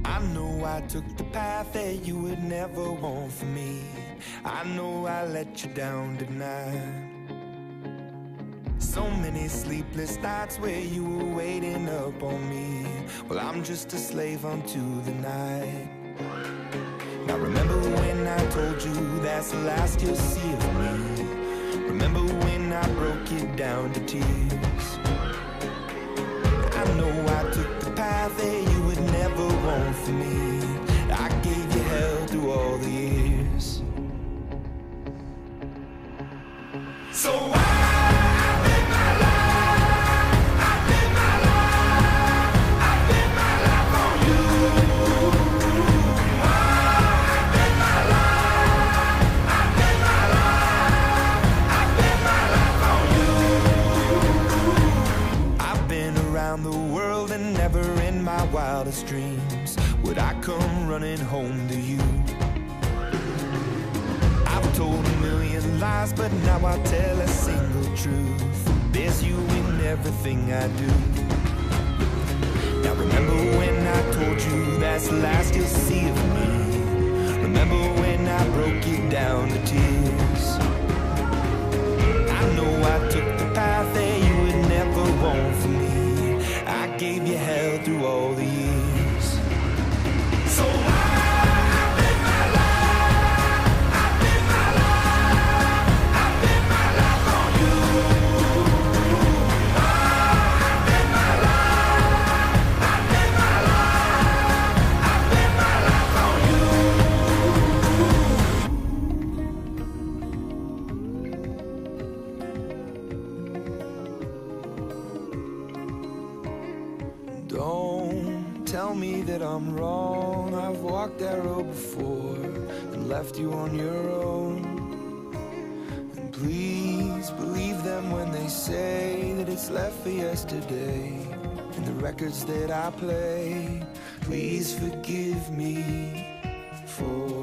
I know I took the path that you would never want for me. I know I let you down tonight. So many sleepless nights where you were waiting up on me. Well, I'm just a slave unto the night. Now remember when I told you that's the last you'll see of me. Remember when I broke it down to tears. I know I took the path that you would never want for me. I gave you hell through all the years. So wildest dreams would I come running home to you. I've told a million lies, but now I tell a single truth. There's you in everything I do. Now remember when I told you that's the last you'll see of me. Remember when I broke it down to tears. I know I took the path that you would never want for me. I gave you hell through all the years. So I bet my life, I bet my life, I bet my life on you. I bet my life, I bet my life, I bet my life on you. Don't tell me that I'm wrong. I've walked that road before and left you on your own. And please believe them when they say that it's left for yesterday. And the records that I play, please forgive me for